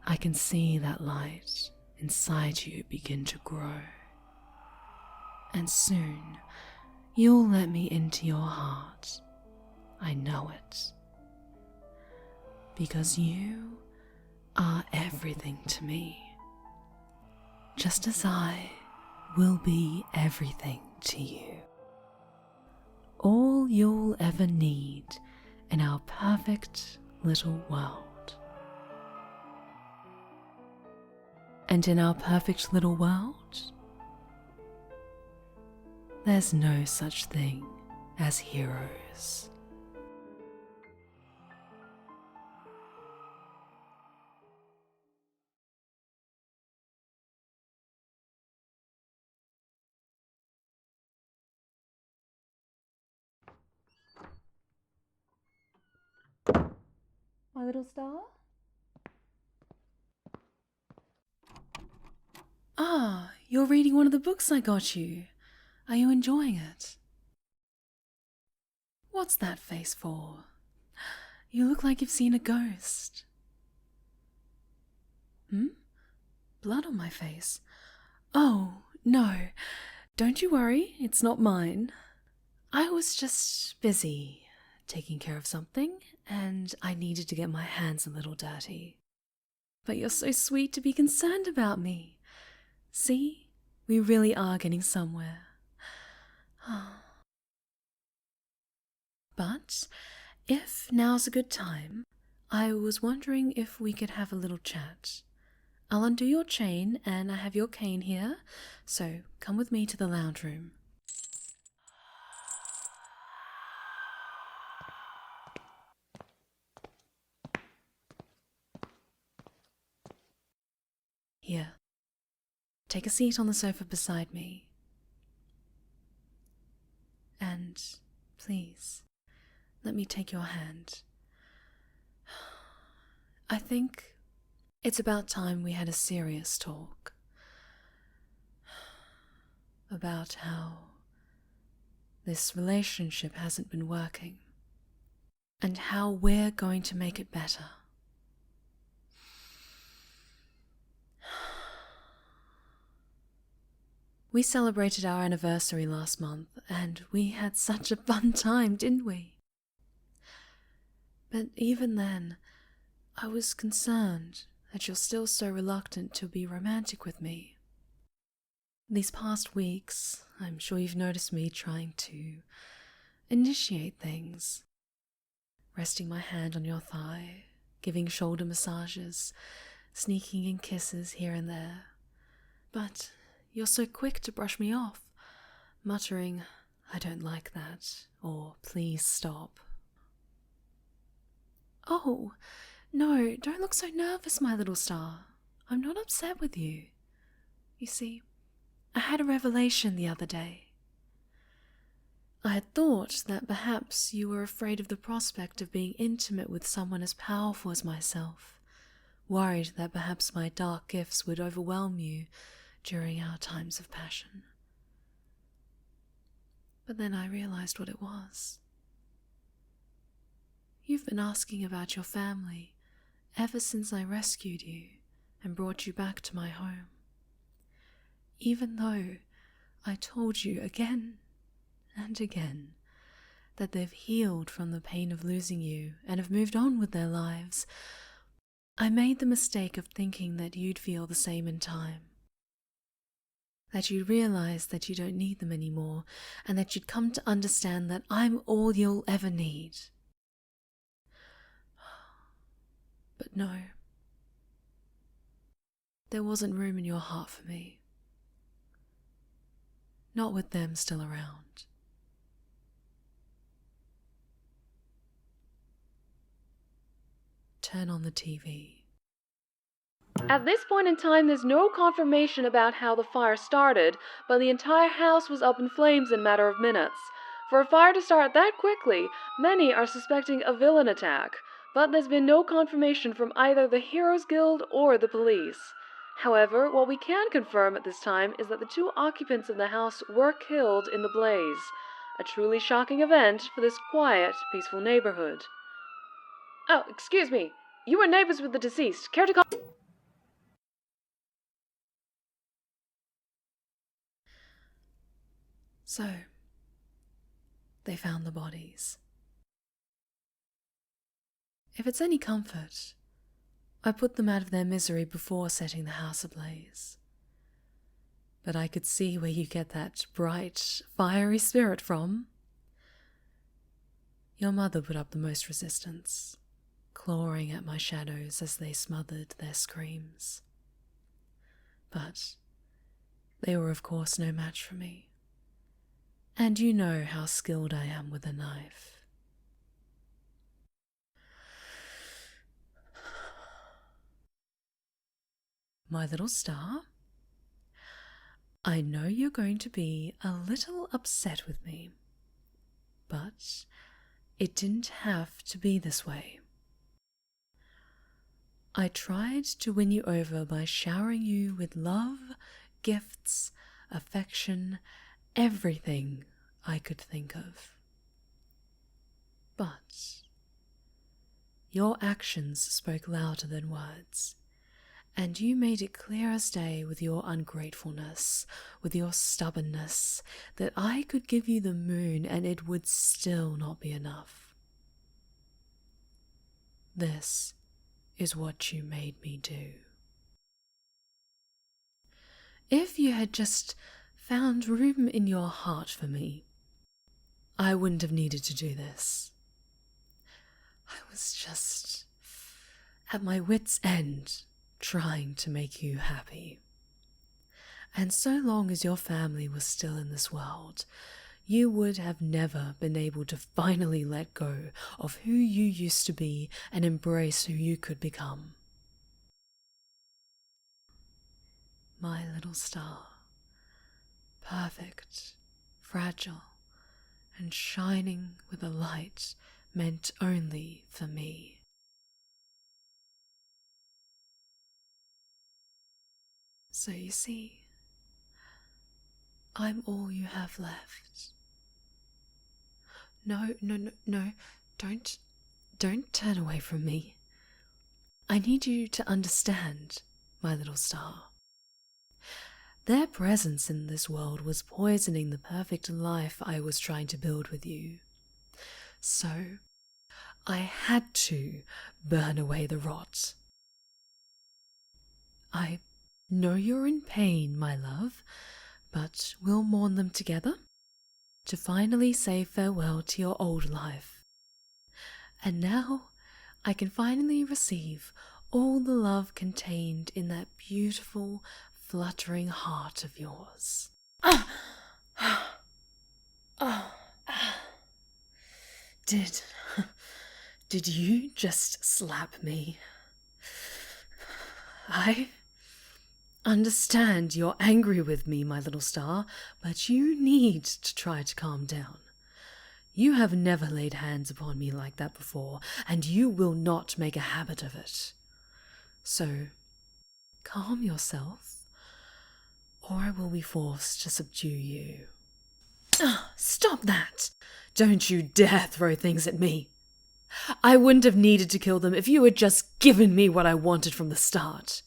I can see that light inside you begin to grow. And soon, you'll let me into your heart. I know it. Because you are everything to me. Just as I will be everything to you. All you'll ever need in our perfect little world. And in our perfect little world, there's no such thing as heroes. My little star? Ah, you're reading one of the books I got you. Are you enjoying it? What's that face for? You look like you've seen a ghost. Blood on my face? Oh, no. Don't you worry, it's not mine. I was just busy taking care of something, and I needed to get my hands a little dirty. But you're so sweet to be concerned about me. See, we really are getting somewhere. But if now's a good time, I was wondering if we could have a little chat. I'll undo your chain, and I have your cane here, so come with me to the lounge room. Here, take a seat on the sofa beside me. And please, let me take your hand. I think it's about time we had a serious talk. About how this relationship hasn't been working, and how we're going to make it better. We celebrated our anniversary last month, and we had such a fun time, didn't we? But even then, I was concerned that you're still so reluctant to be romantic with me. These past weeks, I'm sure you've noticed me trying to initiate things. Resting my hand on your thigh, giving shoulder massages, sneaking in kisses here and there. But you're so quick to brush me off, muttering, "I don't like that," or "Please stop." Oh, no, don't look so nervous, my little star. I'm not upset with you. You see, I had a revelation the other day. I had thought that perhaps you were afraid of the prospect of being intimate with someone as powerful as myself, worried that perhaps my dark gifts would overwhelm you during our times of passion. But then I realized what it was. You've been asking about your family ever since I rescued you and brought you back to my home. Even though I told you again and again that they've healed from the pain of losing you and have moved on with their lives, I made the mistake of thinking that you'd feel the same in time. That you'd realize that you don't need them anymore, and that you'd come to understand that I'm all you'll ever need. But no, there wasn't room in your heart for me. Not with them still around. Turn on the TV. At this point in time, there's no confirmation about how the fire started, but the entire house was up in flames in a matter of minutes. For a fire to start that quickly, many are suspecting a villain attack, but there's been no confirmation from either the Heroes Guild or the police. However, what we can confirm at this time is that the two occupants of the house were killed in the blaze. A truly shocking event for this quiet, peaceful neighborhood. Oh, excuse me. You were neighbors with the deceased. Care to call? So, they found the bodies. If it's any comfort, I put them out of their misery before setting the house ablaze. But I could see where you get that bright, fiery spirit from. Your mother put up the most resistance, clawing at my shadows as they smothered their screams. But they were of course no match for me. And you know how skilled I am with a knife. My little star, I know you're going to be a little upset with me, but it didn't have to be this way. I tried to win you over by showering you with love, gifts, affection, everything I could think of. But your actions spoke louder than words, and you made it clear as day with your ungratefulness, with your stubbornness, that I could give you the moon and it would still not be enough. This is what you made me do. If you had just found room in your heart for me, I wouldn't have needed to do this. I was just at my wit's end trying to make you happy. And so long as your family was still in this world, you would have never been able to finally let go of who you used to be and embrace who you could become. My little star, perfect, fragile, and shining with a light meant only for me. So you see, I'm all you have left. No. Don't turn away from me. I need you to understand, my little star. Their presence in this world was poisoning the perfect life I was trying to build with you. So, I had to burn away the rot. I know you're in pain, my love, but we'll mourn them together to finally say farewell to your old life. And now I can finally receive all the love contained in that beautiful, fluttering heart of yours. Did you just slap me? I understand you're angry with me, my little star, but you need to try to calm down. You have never laid hands upon me like that before, and you will not make a habit of it. So, calm yourself, or I will be forced to subdue you. Stop that! Don't you dare throw things at me. I wouldn't have needed to kill them if you had just given me what I wanted from the start.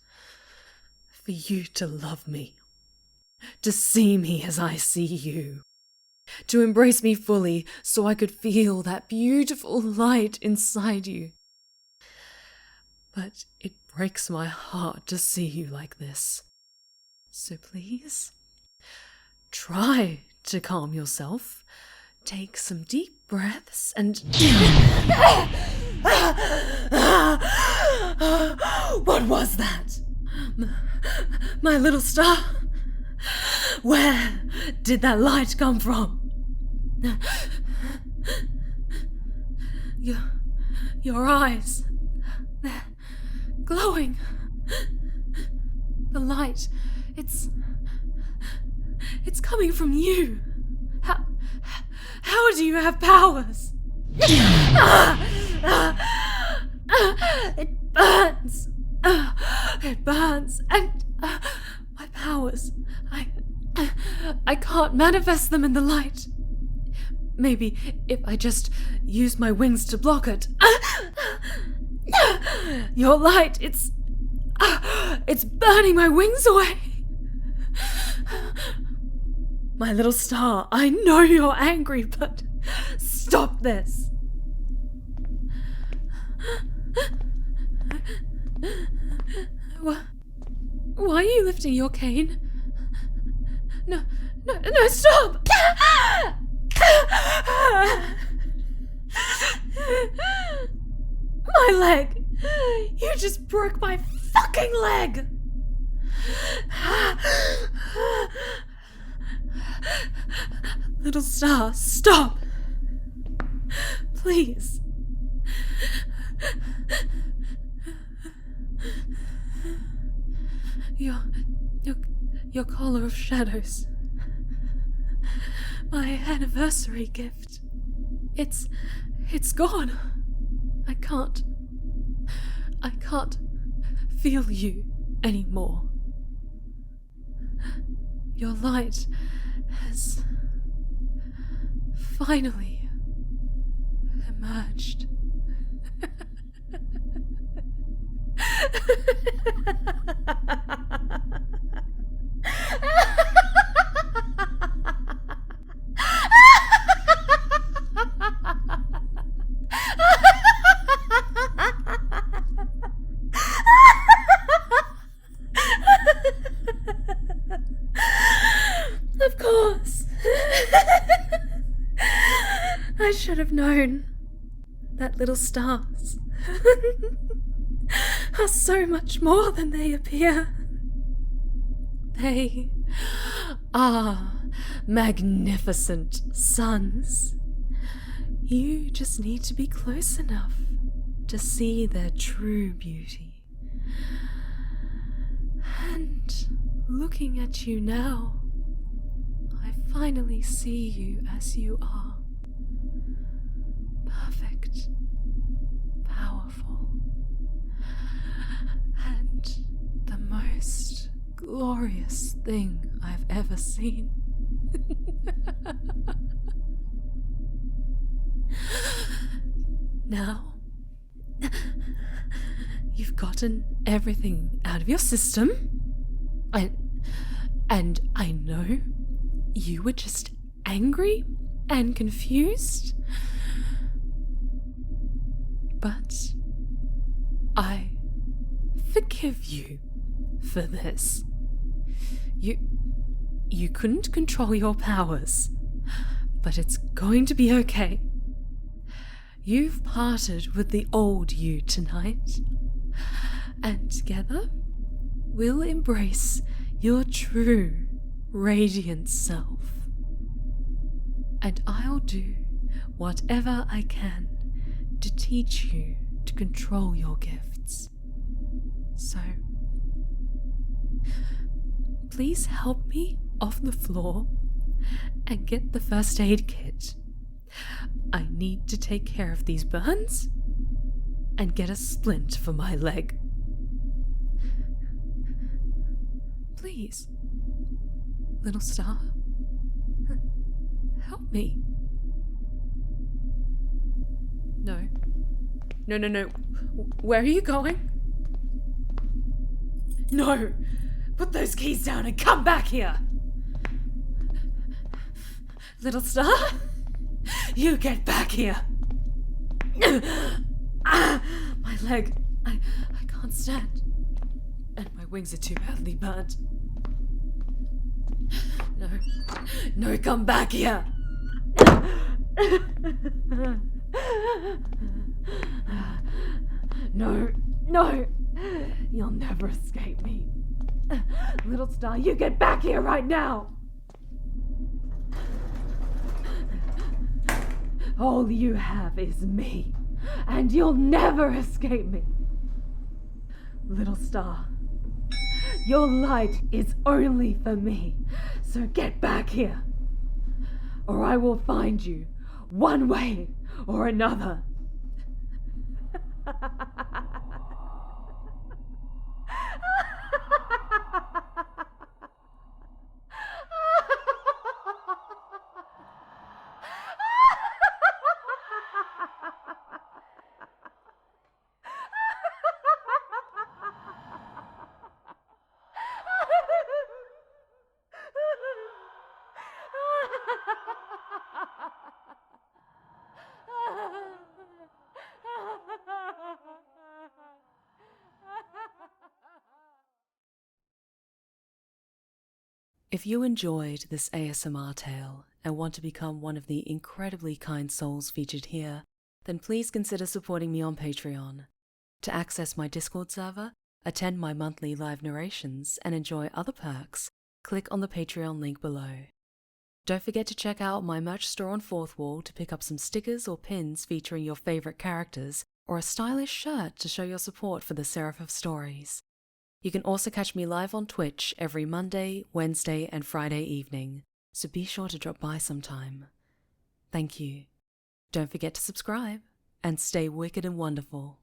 For you to love me, to see me as I see you, to embrace me fully so I could feel that beautiful light inside you. But it breaks my heart to see you like this. So please, try to calm yourself. Take some deep breaths and... What was that? My little star? Where did that light come from? Your eyes, they're glowing. The light, it's coming from you. How do you have powers? It burns. It burns, and my powers, I can't manifest them in the light. Maybe if I just use my wings to block it. Your light, it's burning my wings away. My little star, I know you're angry, but stop this. Why are you lifting your cane? No, stop! My leg! You just broke my fucking leg! Little star, stop! Please. Your collar of shadows. My anniversary gift. It's gone. I can't feel you anymore. Your light has finally emerged. Of course. I should have known that little stars are so much more than they appear. They are magnificent suns. You just need to be close enough to see their true beauty. And looking at you now, I finally see you as you are. Perfect, powerful, and the most glorious thing I've ever seen. Now, you've gotten everything out of your system. And I know you were just angry and confused. But I forgive you for this. You couldn't control your powers, but it's going to be okay. You've parted with the old you tonight, and together we'll embrace your true, radiant self. And I'll do whatever I can to teach you to control your gifts. So, please help me off the floor and get the first aid kit. I need to take care of these burns and get a splint for my leg. Please, little star, help me. No. Where are you going? No! Put those keys down and come back here! Little star, you get back here! My leg, I can't stand. And my wings are too badly burnt. No, come back here! No, you'll never escape me. Little star, you get back here right now! All you have is me, and you'll never escape me. Little star, your light is only for me, so get back here, or I will find you one way or another. If you enjoyed this ASMR tale and want to become one of the incredibly kind souls featured here, then please consider supporting me on Patreon. To access my Discord server, attend my monthly live narrations, and enjoy other perks, click on the Patreon link below. Don't forget to check out my merch store on Fourth Wall to pick up some stickers or pins featuring your favourite characters, or a stylish shirt to show your support for the Seraph of Stories. You can also catch me live on Twitch every Monday, Wednesday, and Friday evening, so be sure to drop by sometime. Thank you. Don't forget to subscribe, and stay wicked and wonderful.